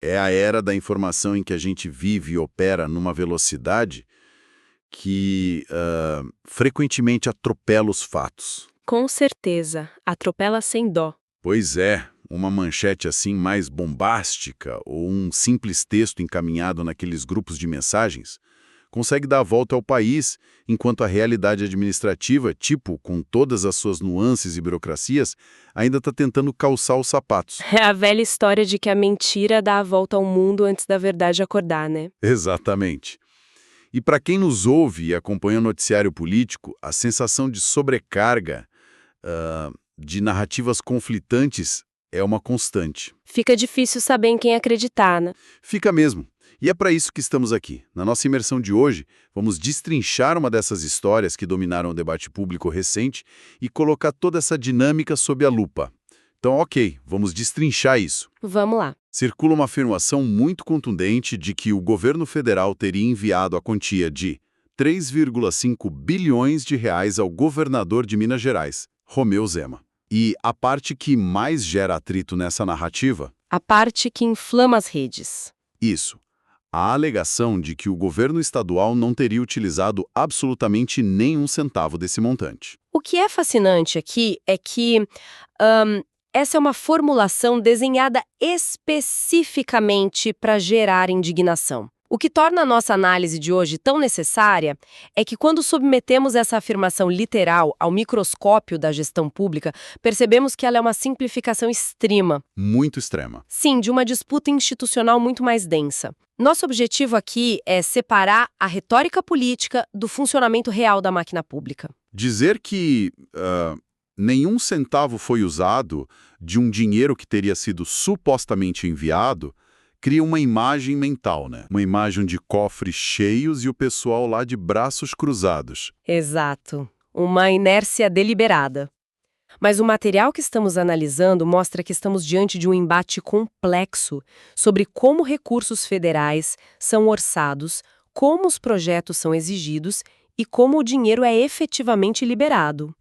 É a era da informação em que a gente vive e opera numa velocidade que frequentemente atropela os fatos. Com certeza, atropela sem dó. Pois é, uma manchete assim mais bombástica ou um simples texto encaminhado naqueles grupos de mensagens consegue dar a volta ao país, enquanto a realidade administrativa, tipo, com todas as suas nuances e burocracias, ainda está tentando calçar os sapatos. É a velha história de que a mentira dá a volta ao mundo antes da verdade acordar, né? Exatamente. E para quem nos ouve e acompanha o noticiário político, a sensação de sobrecarga, de narrativas conflitantes, é uma constante. Fica difícil saber em quem acreditar, né? Fica mesmo. E é para isso que estamos aqui. Na nossa imersão de hoje, vamos destrinchar uma dessas histórias que dominaram o debate público recente e colocar toda essa dinâmica sob a lupa. Então, ok, vamos destrinchar isso. Vamos lá. Circula uma afirmação muito contundente de que o governo federal teria enviado a quantia de 3,5 bilhões de reais ao governador de Minas Gerais, Romeu Zema. E a parte que mais gera atrito nessa narrativa? A parte que inflama as redes. Isso. A alegação de que o governo estadual não teria utilizado absolutamente nenhum centavo desse montante. O que é fascinante aqui é que essa é uma formulação desenhada especificamente para gerar indignação. O que torna a nossa análise de hoje tão necessária é que quando submetemos essa afirmação literal ao microscópio da gestão pública, percebemos que ela é uma simplificação extrema. Muito extrema. Sim, de uma disputa institucional muito mais densa. Nosso objetivo aqui é separar a retórica política do funcionamento real da máquina pública. Dizer que nenhum centavo foi usado de um dinheiro que teria sido supostamente enviado cria uma imagem mental, né? Uma imagem de cofres cheios e o pessoal lá de braços cruzados. Exato. Uma inércia deliberada. Mas o material que estamos analisando mostra que estamos diante de um embate complexo sobre como recursos federais são orçados, como os projetos são exigidos e como o dinheiro é efetivamente liberado.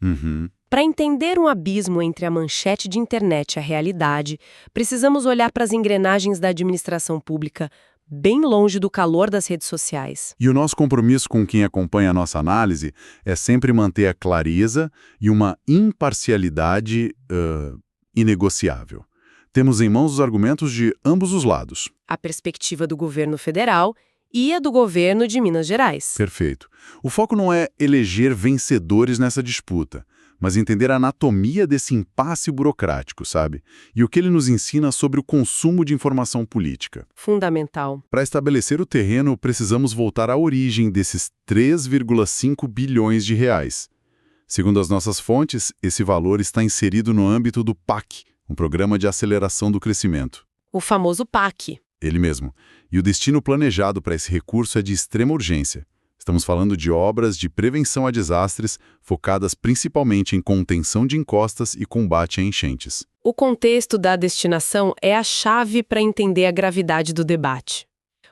Para entender um abismo entre a manchete de internet e a realidade, precisamos olhar para as engrenagens da administração pública, bem longe do calor das redes sociais. E o nosso compromisso com quem acompanha a nossa análise é sempre manter a clareza e uma imparcialidade inegociável. Temos em mãos os argumentos de ambos os lados. A perspectiva do governo federal e a do governo de Minas Gerais. Perfeito. O foco não é eleger vencedores nessa disputa, mas entender a anatomia desse impasse burocrático, sabe? E o que ele nos ensina sobre o consumo de informação política. Fundamental. Para estabelecer o terreno, precisamos voltar à origem desses 3,5 bilhões de reais. Segundo as nossas fontes, esse valor está inserido no âmbito do PAC, um programa de aceleração do crescimento. O famoso PAC. Ele mesmo. E o destino planejado para esse recurso é de extrema urgência. Estamos falando de obras de prevenção a desastres, focadas principalmente em contenção de encostas e combate a enchentes. O contexto da destinação é a chave para entender a gravidade do debate.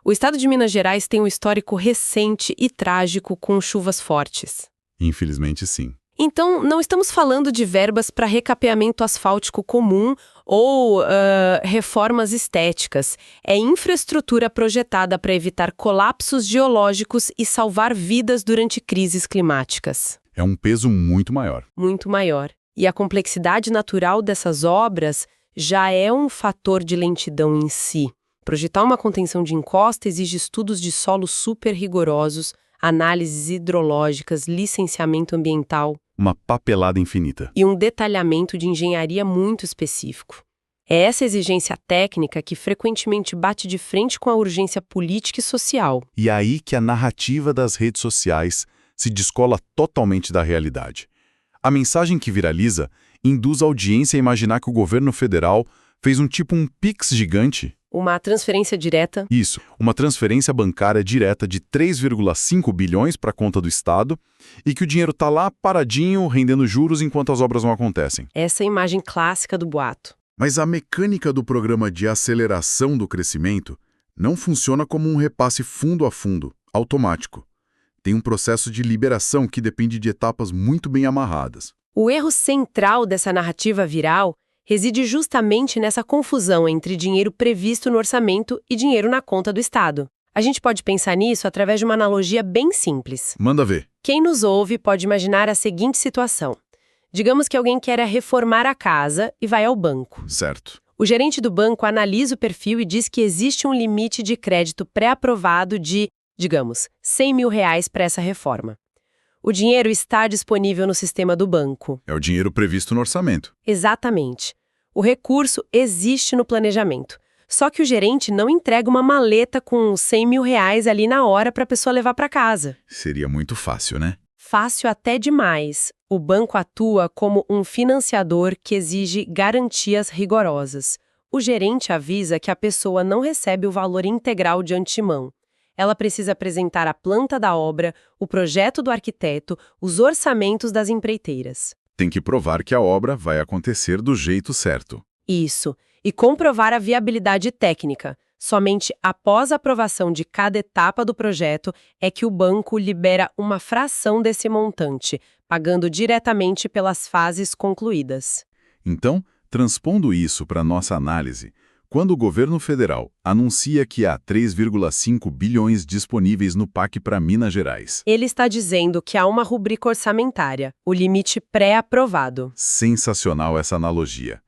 O estado de Minas Gerais tem um histórico recente e trágico com chuvas fortes. Infelizmente, sim. Então, não estamos falando de verbas para recapeamento asfáltico comum ou reformas estéticas. É infraestrutura projetada para evitar colapsos geológicos e salvar vidas durante crises climáticas. É um peso muito maior. Muito maior. E a complexidade natural dessas obras já é um fator de lentidão em si. Projetar uma contenção de encosta exige estudos de solo super rigorosos, análises hidrológicas, licenciamento ambiental. Uma papelada infinita. E um detalhamento de engenharia muito específico. É essa exigência técnica que frequentemente bate de frente com a urgência política e social. E é aí que a narrativa das redes sociais se descola totalmente da realidade. A mensagem que viraliza induz a audiência a imaginar que o governo federal fez um Pix gigante. Uma transferência direta. Isso, uma transferência bancária direta de 3,5 bilhões para a conta do Estado e que o dinheiro está lá paradinho, rendendo juros enquanto as obras não acontecem. Essa é a imagem clássica do boato. Mas a mecânica do programa de aceleração do crescimento não funciona como um repasse fundo a fundo, automático. Tem um processo de liberação que depende de etapas muito bem amarradas. O erro central dessa narrativa viral reside justamente nessa confusão entre dinheiro previsto no orçamento e dinheiro na conta do Estado. A gente pode pensar nisso através de uma analogia bem simples. Manda ver. Quem nos ouve pode imaginar a seguinte situação. Digamos que alguém quer reformar a casa e vai ao banco. Certo. O gerente do banco analisa o perfil e diz que existe um limite de crédito pré-aprovado de, digamos, R$100 mil para essa reforma. O dinheiro está disponível no sistema do banco. É o dinheiro previsto no orçamento. Exatamente. O recurso existe no planejamento. Só que o gerente não entrega uma maleta com R$100 mil ali na hora para a pessoa levar para casa. Seria muito fácil, né? Fácil até demais. O banco atua como um financiador que exige garantias rigorosas. O gerente avisa que a pessoa não recebe o valor integral de antemão. Ela precisa apresentar a planta da obra, o projeto do arquiteto, os orçamentos das empreiteiras. Tem que provar que a obra vai acontecer do jeito certo. Isso. E comprovar a viabilidade técnica. Somente após a aprovação de cada etapa do projeto é que o banco libera uma fração desse montante, pagando diretamente pelas fases concluídas. Então, transpondo isso para nossa análise, quando o governo federal anuncia que há 3,5 bilhões disponíveis no PAC para Minas Gerais. Ele está dizendo que há uma rubrica orçamentária, o limite pré-aprovado. Sensacional essa analogia.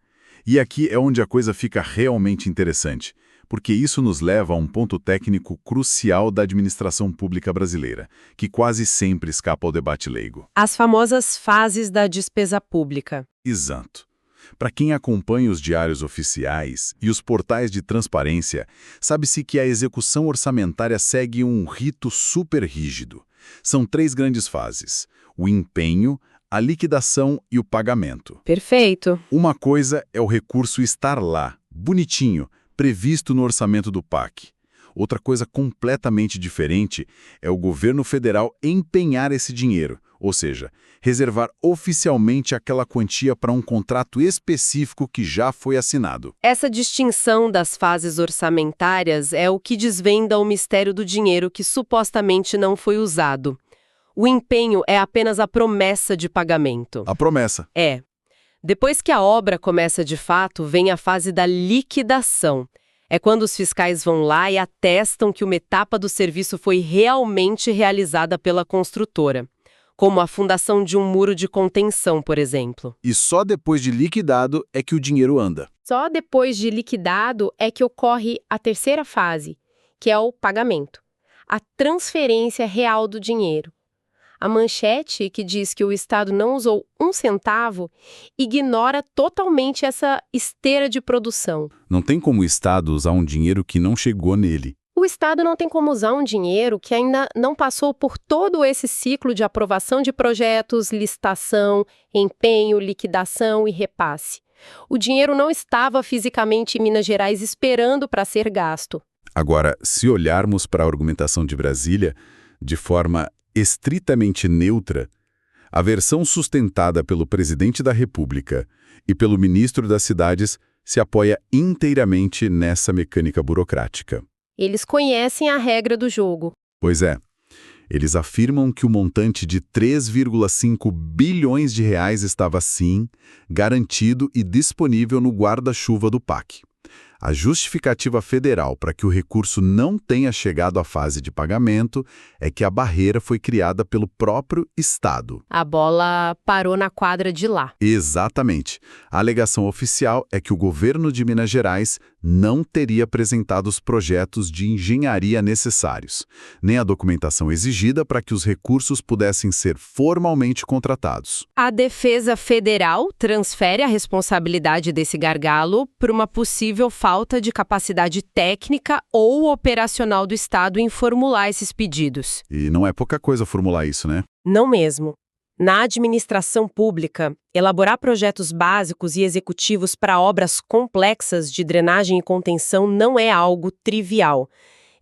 E aqui é onde a coisa fica realmente interessante, porque isso nos leva a um ponto técnico crucial da administração pública brasileira, que quase sempre escapa ao debate leigo. As famosas fases da despesa pública. Exato. Para quem acompanha os diários oficiais e os portais de transparência, sabe-se que a execução orçamentária segue um rito super rígido. São 3 grandes fases: o empenho, a liquidação e o pagamento. Perfeito. Uma coisa é o recurso estar lá, bonitinho, previsto no orçamento do PAC. Outra coisa completamente diferente é o governo federal empenhar esse dinheiro, ou seja, reservar oficialmente aquela quantia para um contrato específico que já foi assinado. Essa distinção das fases orçamentárias é o que desvenda o mistério do dinheiro que supostamente não foi usado. O empenho é apenas a promessa de pagamento. A promessa. É. Depois que a obra começa de fato, vem a fase da liquidação. É quando os fiscais vão lá e atestam que uma etapa do serviço foi realmente realizada pela construtora, como a fundação de um muro de contenção, por exemplo. E só depois de liquidado é que o dinheiro anda. Só depois de liquidado é que ocorre a terceira fase, que é o pagamento, a transferência real do dinheiro. A manchete, que diz que o Estado não usou um centavo, ignora totalmente essa esteira de produção. Não tem como o Estado usar um dinheiro que não chegou nele. O Estado não tem como usar um dinheiro que ainda não passou por todo esse ciclo de aprovação de projetos, licitação, empenho, liquidação e repasse. O dinheiro não estava fisicamente em Minas Gerais esperando para ser gasto. Agora, se olharmos para a argumentação de Brasília, de forma estritamente neutra, a versão sustentada pelo presidente da República e pelo ministro das Cidades se apoia inteiramente nessa mecânica burocrática. Eles conhecem a regra do jogo. Pois é, eles afirmam que o montante de 3,5 bilhões de reais estava sim garantido e disponível no guarda-chuva do PAC. A justificativa federal para que o recurso não tenha chegado à fase de pagamento é que a barreira foi criada pelo próprio Estado. A bola parou na quadra de lá. Exatamente. A alegação oficial é que o governo de Minas Gerais não teria apresentado os projetos de engenharia necessários, nem a documentação exigida para que os recursos pudessem ser formalmente contratados. A Defesa Federal transfere a responsabilidade desse gargalo para uma possível falta de capacidade técnica ou operacional do Estado em formular esses pedidos. E não é pouca coisa formular isso, né? Não mesmo. Na administração pública, elaborar projetos básicos e executivos para obras complexas de drenagem e contenção não é algo trivial.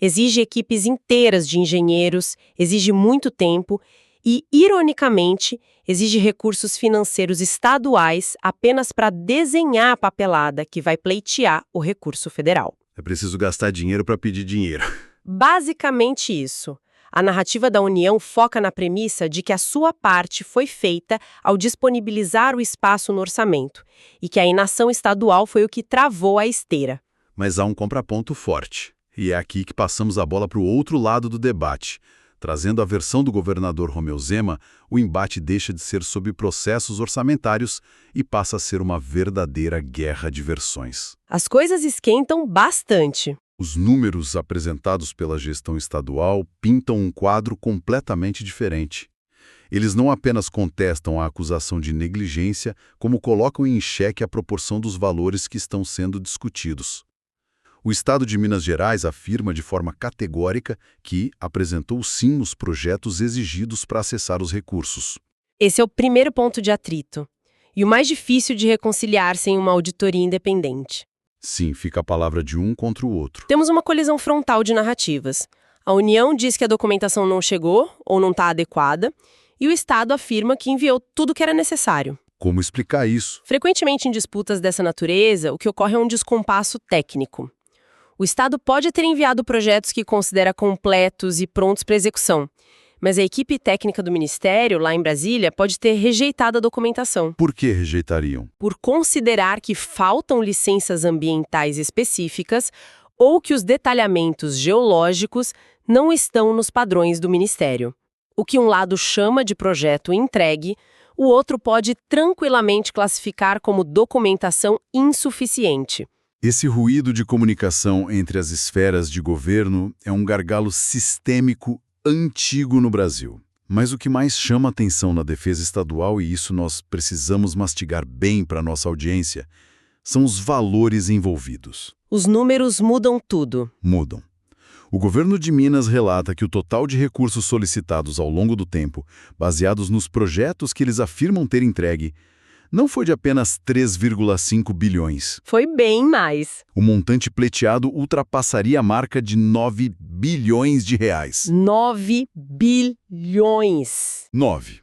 Exige equipes inteiras de engenheiros, exige muito tempo e, ironicamente, exige recursos financeiros estaduais apenas para desenhar a papelada que vai pleitear o recurso federal. É preciso gastar dinheiro para pedir dinheiro. Basicamente isso. A narrativa da União foca na premissa de que a sua parte foi feita ao disponibilizar o espaço no orçamento e que a inação estadual foi o que travou a esteira. Mas há um contraponto forte, e é aqui que passamos a bola para o outro lado do debate. Trazendo a versão do governador Romeu Zema, o embate deixa de ser sobre processos orçamentários e passa a ser uma verdadeira guerra de versões. As coisas esquentam bastante. Os números apresentados pela gestão estadual pintam um quadro completamente diferente. Eles não apenas contestam a acusação de negligência, como colocam em xeque a proporção dos valores que estão sendo discutidos. O Estado de Minas Gerais afirma de forma categórica que apresentou sim os projetos exigidos para acessar os recursos. Esse é o primeiro ponto de atrito, e o mais difícil de reconciliar sem uma auditoria independente. Sim, fica a palavra de um contra o outro. Temos uma colisão frontal de narrativas. A União diz que a documentação não chegou ou não está adequada, e o Estado afirma que enviou tudo o que era necessário. Como explicar isso? Frequentemente em disputas dessa natureza, o que ocorre é um descompasso técnico. O Estado pode ter enviado projetos que considera completos e prontos para execução, mas a equipe técnica do Ministério, lá em Brasília, pode ter rejeitado a documentação. Por que rejeitariam? Por considerar que faltam licenças ambientais específicas ou que os detalhamentos geológicos não estão nos padrões do Ministério. O que um lado chama de projeto entregue, o outro pode tranquilamente classificar como documentação insuficiente. Esse ruído de comunicação entre as esferas de governo é um gargalo sistêmico antigo no Brasil. Mas o que mais chama atenção na defesa estadual, e isso nós precisamos mastigar bem para a nossa audiência, são os valores envolvidos. Os números mudam tudo. Mudam. O governo de Minas relata que o total de recursos solicitados ao longo do tempo, baseados nos projetos que eles afirmam ter entregue, não foi de apenas 3,5 bilhões. Foi bem mais. O montante pleiteado ultrapassaria a marca de 9 bilhões de reais. 9 bilhões. 9.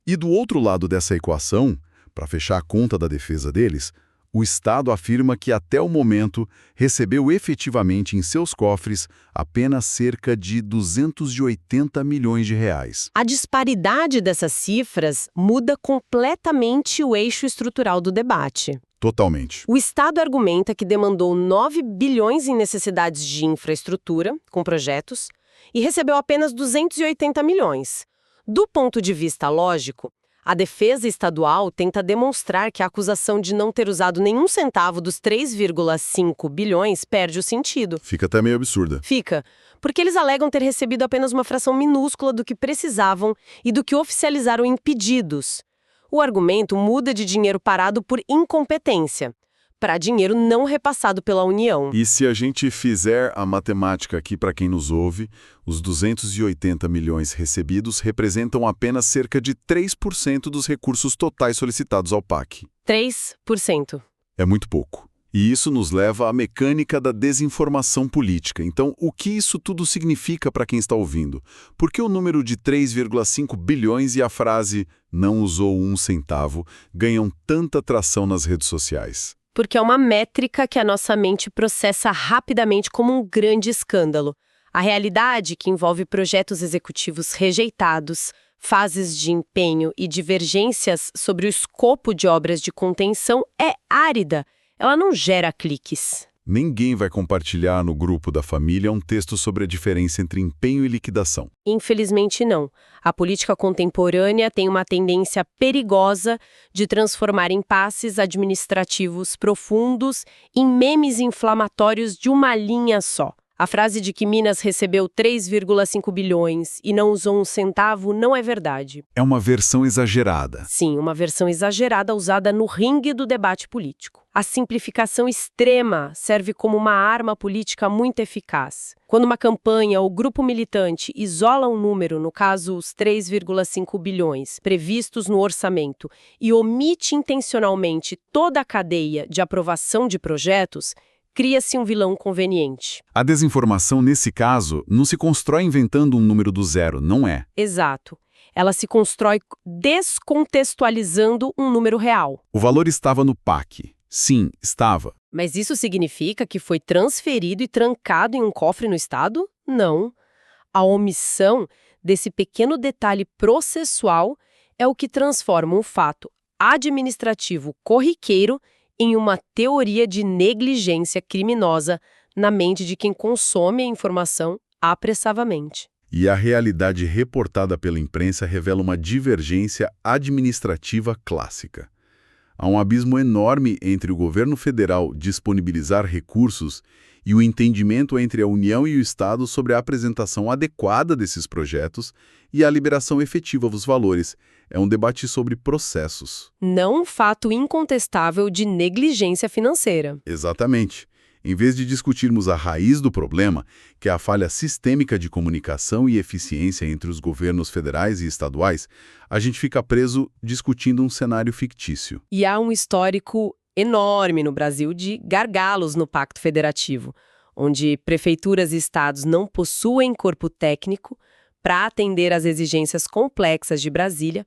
E do outro lado dessa equação, para fechar a conta da defesa deles, o Estado afirma que até o momento recebeu efetivamente em seus cofres apenas cerca de 280 milhões de reais. A disparidade dessas cifras muda completamente o eixo estrutural do debate. Totalmente. O Estado argumenta que demandou 9 bilhões em necessidades de infraestrutura, com projetos, e recebeu apenas 280 milhões. Do ponto de vista lógico, a defesa estadual tenta demonstrar que a acusação de não ter usado nenhum centavo dos 3,5 bilhões perde o sentido. Fica até meio absurda. Fica, porque eles alegam ter recebido apenas uma fração minúscula do que precisavam e do que oficializaram em pedidos. O argumento muda de dinheiro parado por incompetência para dinheiro não repassado pela União. E se a gente fizer a matemática aqui para quem nos ouve, os 280 milhões recebidos representam apenas cerca de 3% dos recursos totais solicitados ao PAC. 3%. É muito pouco. E isso nos leva à mecânica da desinformação política. Então, o que isso tudo significa para quem está ouvindo? Por que o número de 3,5 bilhões e a frase "não usou um centavo" ganham tanta tração nas redes sociais? Porque é uma métrica que a nossa mente processa rapidamente como um grande escândalo. A realidade, que envolve projetos executivos rejeitados, fases de empenho e divergências sobre o escopo de obras de contenção, é árida. Ela não gera cliques. Ninguém vai compartilhar no grupo da família um texto sobre a diferença entre empenho e liquidação. Infelizmente não. A política contemporânea tem uma tendência perigosa de transformar impasses administrativos profundos em memes inflamatórios de uma linha só. A frase de que Minas recebeu 3,5 bilhões e não usou um centavo não é verdade. É uma versão exagerada. Sim, uma versão exagerada usada no ringue do debate político. A simplificação extrema serve como uma arma política muito eficaz. Quando uma campanha ou grupo militante isola um número, no caso os 3,5 bilhões, previstos no orçamento, e omite intencionalmente toda a cadeia de aprovação de projetos, cria-se um vilão conveniente. A desinformação, nesse caso, não se constrói inventando um número do zero, não é? Exato. Ela se constrói descontextualizando um número real. O valor estava no PAC. Sim, estava. Mas isso significa que foi transferido e trancado em um cofre no Estado? Não. A omissão desse pequeno detalhe processual é o que transforma um fato administrativo corriqueiro em uma teoria de negligência criminosa na mente de quem consome a informação apressadamente. E a realidade reportada pela imprensa revela uma divergência administrativa clássica. Há um abismo enorme entre o governo federal disponibilizar recursos e o entendimento entre a União e o Estado sobre a apresentação adequada desses projetos e a liberação efetiva dos valores. É um debate sobre processos. Não um fato incontestável de negligência financeira. Exatamente. Em vez de discutirmos a raiz do problema, que é a falha sistêmica de comunicação e eficiência entre os governos federais e estaduais, a gente fica preso discutindo um cenário fictício. E há um histórico enorme no Brasil de gargalos no Pacto Federativo, onde prefeituras e estados não possuem corpo técnico para atender às exigências complexas de Brasília,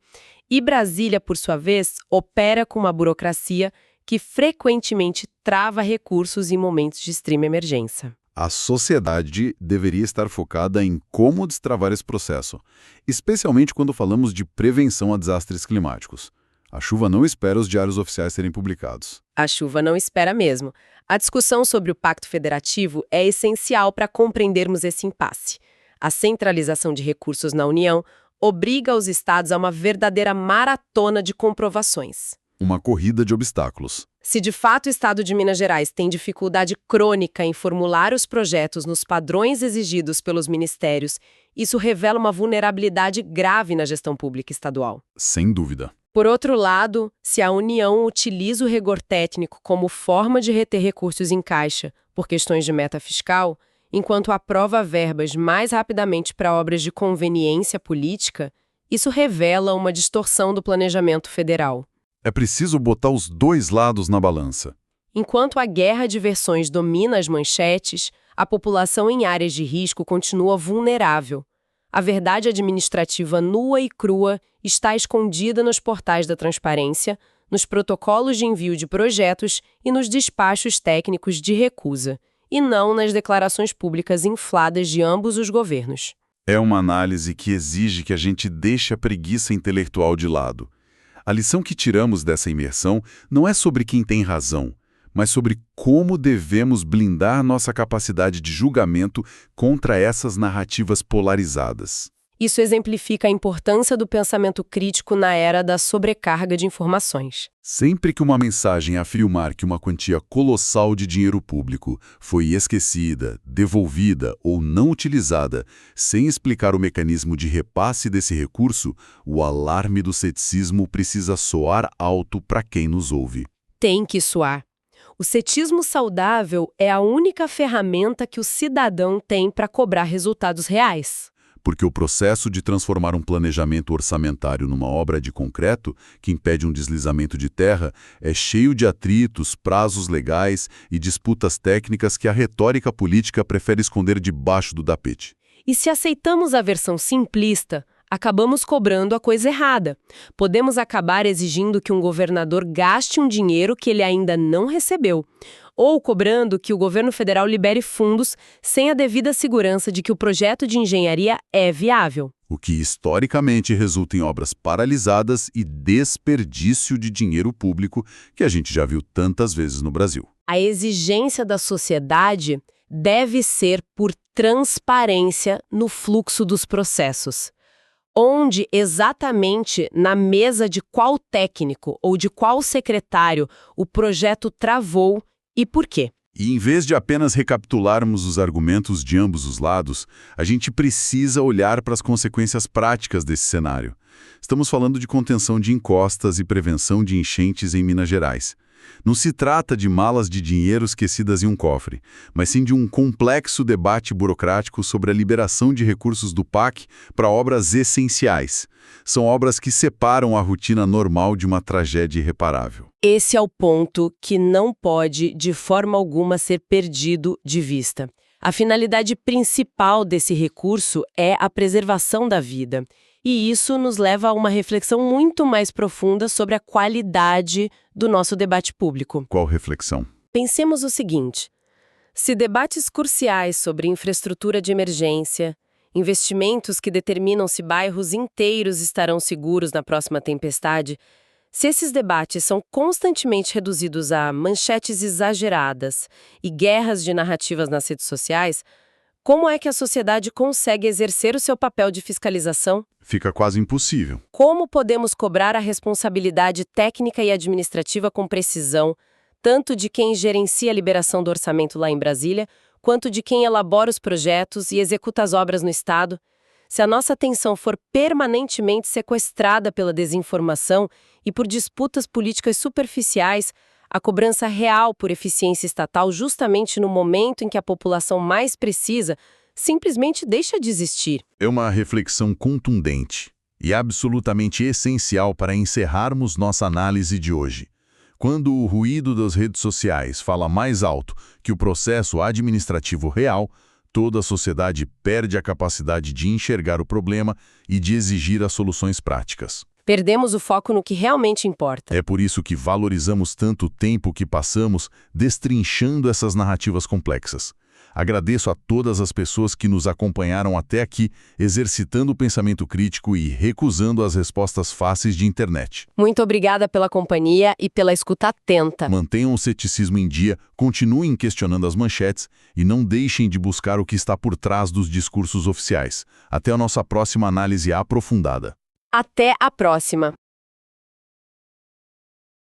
e Brasília, por sua vez, opera com uma burocracia que frequentemente trava recursos em momentos de extrema emergência. A sociedade deveria estar focada em como destravar esse processo, especialmente quando falamos de prevenção a desastres climáticos. A chuva não espera os diários oficiais serem publicados. A chuva não espera mesmo. A discussão sobre o Pacto Federativo é essencial para compreendermos esse impasse. A centralização de recursos na União obriga os estados a uma verdadeira maratona de comprovações. Uma corrida de obstáculos. Se de fato o Estado de Minas Gerais tem dificuldade crônica em formular os projetos nos padrões exigidos pelos ministérios, isso revela uma vulnerabilidade grave na gestão pública estadual. Sem dúvida. Por outro lado, se a União utiliza o rigor técnico como forma de reter recursos em caixa por questões de meta fiscal, enquanto aprova verbas mais rapidamente para obras de conveniência política, isso revela uma distorção do planejamento federal. É preciso botar os dois lados na balança. Enquanto a guerra de versões domina as manchetes, a população em áreas de risco continua vulnerável. A verdade administrativa nua e crua está escondida nos portais da transparência, nos protocolos de envio de projetos e nos despachos técnicos de recusa, e não nas declarações públicas infladas de ambos os governos. É uma análise que exige que a gente deixe a preguiça intelectual de lado. A lição que tiramos dessa imersão não é sobre quem tem razão, mas sobre como devemos blindar nossa capacidade de julgamento contra essas narrativas polarizadas. Isso exemplifica a importância do pensamento crítico na era da sobrecarga de informações. Sempre que uma mensagem afirmar que uma quantia colossal de dinheiro público foi esquecida, devolvida ou não utilizada, sem explicar o mecanismo de repasse desse recurso, o alarme do ceticismo precisa soar alto para quem nos ouve. Tem que soar. O cetismo saudável é a única ferramenta que o cidadão tem para cobrar resultados reais. Porque o processo de transformar um planejamento orçamentário numa obra de concreto, que impede um deslizamento de terra, é cheio de atritos, prazos legais e disputas técnicas que a retórica política prefere esconder debaixo do tapete. E se aceitamos a versão simplista, acabamos cobrando a coisa errada. Podemos acabar exigindo que um governador gaste um dinheiro que ele ainda não recebeu, ou cobrando que o governo federal libere fundos sem a devida segurança de que o projeto de engenharia é viável. O que historicamente resulta em obras paralisadas e desperdício de dinheiro público que a gente já viu tantas vezes no Brasil. A exigência da sociedade deve ser por transparência no fluxo dos processos. Onde exatamente na mesa de qual técnico ou de qual secretário o projeto travou e por quê? E em vez de apenas recapitularmos os argumentos de ambos os lados, a gente precisa olhar para as consequências práticas desse cenário. Estamos falando de contenção de encostas e prevenção de enchentes em Minas Gerais. Não se trata de malas de dinheiro esquecidas em um cofre, mas sim de um complexo debate burocrático sobre a liberação de recursos do PAC para obras essenciais. São obras que separam a rotina normal de uma tragédia irreparável. Esse é o ponto que não pode, de forma alguma, ser perdido de vista. A finalidade principal desse recurso é a preservação da vida. E isso nos leva a uma reflexão muito mais profunda sobre a qualidade do nosso debate público. Qual reflexão? Pensemos o seguinte: se debates cruciais sobre infraestrutura de emergência, investimentos que determinam se bairros inteiros estarão seguros na próxima tempestade. Se esses debates são constantemente reduzidos a manchetes exageradas e guerras de narrativas nas redes sociais, como é que a sociedade consegue exercer o seu papel de fiscalização? Fica quase impossível. Como podemos cobrar a responsabilidade técnica e administrativa com precisão, tanto de quem gerencia a liberação do orçamento lá em Brasília, quanto de quem elabora os projetos e executa as obras no Estado? Se a nossa atenção for permanentemente sequestrada pela desinformação e por disputas políticas superficiais, a cobrança real por eficiência estatal justamente no momento em que a população mais precisa simplesmente deixa de existir. É uma reflexão contundente e absolutamente essencial para encerrarmos nossa análise de hoje. Quando o ruído das redes sociais fala mais alto que o processo administrativo real, toda a sociedade perde a capacidade de enxergar o problema e de exigir as soluções práticas. Perdemos o foco no que realmente importa. É por isso que valorizamos tanto o tempo que passamos destrinchando essas narrativas complexas. Agradeço a todas as pessoas que nos acompanharam até aqui, exercitando o pensamento crítico e recusando as respostas fáceis de internet. Muito obrigada pela companhia e pela escuta atenta. Mantenham o ceticismo em dia, continuem questionando as manchetes e não deixem de buscar o que está por trás dos discursos oficiais. Até a nossa próxima análise aprofundada. Até a próxima!